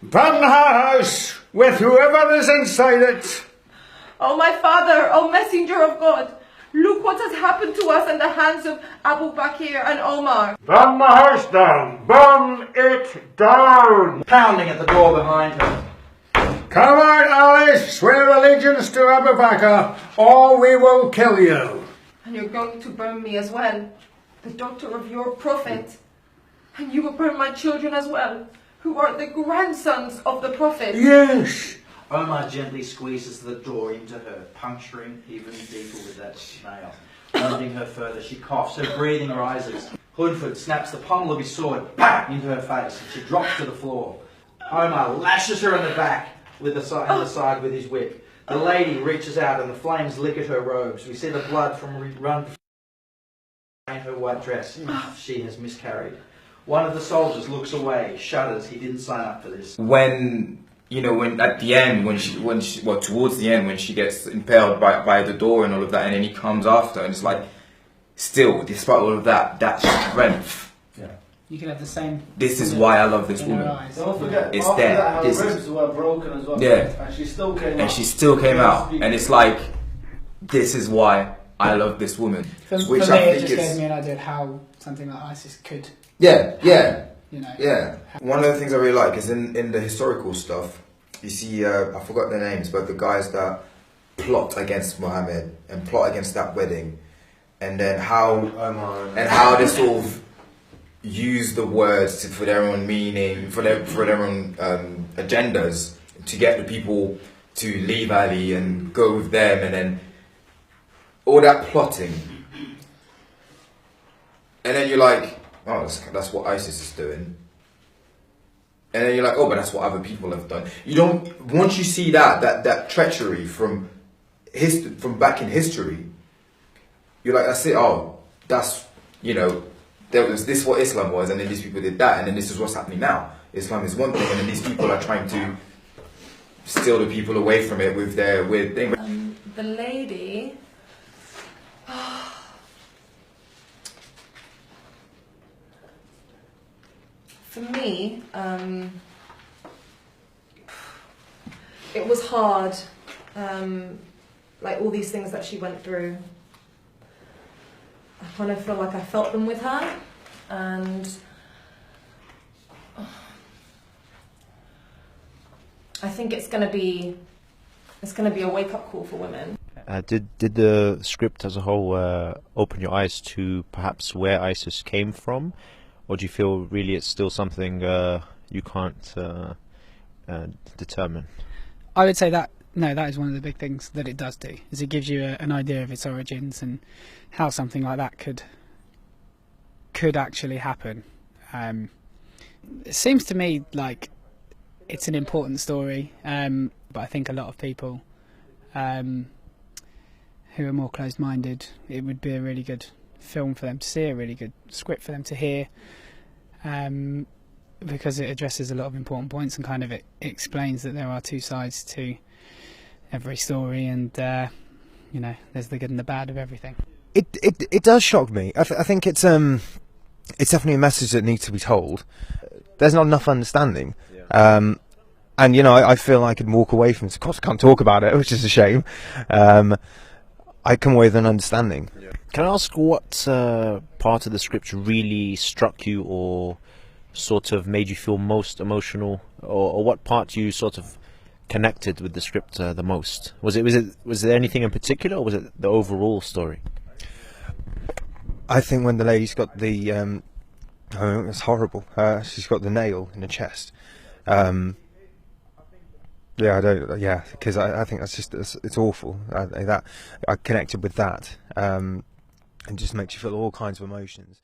Burn her house with whoever is inside it. Oh my father, oh messenger of God, look what has happened to us in the hands of Abu Bakr and Omar. Burn the house down. Burn it down. Pounding at the door behind her. Come out, Alice. Swear allegiance to Abu Bakr, or we will kill you. And you're going to burn me as well, the daughter of your prophet. And you will burn my children as well, who are the grandsons of the prophet. Yes. Omar gently squeezes the door into her, puncturing even deeper with that nail. Wounding her further, she coughs, her breathing rises. Hoodford snaps the pommel of his sword back into her face, and she drops to the floor. Omar lashes her in the back with the side with his whip. The lady reaches out and the flames lick at her robes. We see the blood from run in her white dress. She has miscarried. One of the soldiers looks away, shudders. He didn't sign up for this. When at the end, towards the end, when she gets impaled by the door and all of that, and then he comes after, and it's like, still, despite all of that strength. Yeah. You can have the same. This is why I love this woman. Don't forget, it's after there. that, her ribs were broken as well. Yeah. And she still came out. And she still came out, and it's like, this is why I love this woman. For me, it just gave me an idea of how something like ISIS could. Yeah. You know. Yeah. One of the things I really like is in the historical stuff, you see, I forgot their names, but the guys that plot against Muhammad and plot against that wedding, and then how they sort of use the words for their own meaning, for their own agendas, to get the people to leave Ali and go with them, and then all that plotting, and then you're like, oh, that's what ISIS is doing. And then you're like, oh, but that's what other people have done. You don't, once you see that treachery from back in history, you're like, that's it, oh, that's, there was this what Islam was, and then these people did that, and then this is what's happening now. Islam is one thing, and then these people are trying to steal the people away from it with their weird thing. The lady... For me, it was hard, like all these things that she went through. I kind of feel like I felt them with her, and I think it's going to be a wake-up call for women. Did the script as a whole open your eyes to perhaps where ISIS came from? Or do you feel really it's still something you can't determine? I would say that is one of the big things that it does do, is it gives you an idea of its origins and how something like that could actually happen. It seems to me like it's an important story, but I think a lot of people who are more closed-minded, it would be a really good film for them to see, a really good script for them to hear, because it addresses a lot of important points and kind of it explains that there are two sides to every story, and there's the good and the bad of everything. It does shock me. I think it's definitely a message that needs to be told. There's not enough understanding, and I feel I could walk away from it. Of course, I can't talk about it, which is a shame. I come away with an understanding. Yeah. Can I ask what part of the script really struck you, or sort of made you feel most emotional, or what part you sort of connected with the script the most? Was there anything in particular, or was it the overall story? I think when the lady's got the, it's horrible. She's got the nail in the chest. Because I think that's just it's awful. I connected with that, and just makes you feel all kinds of emotions.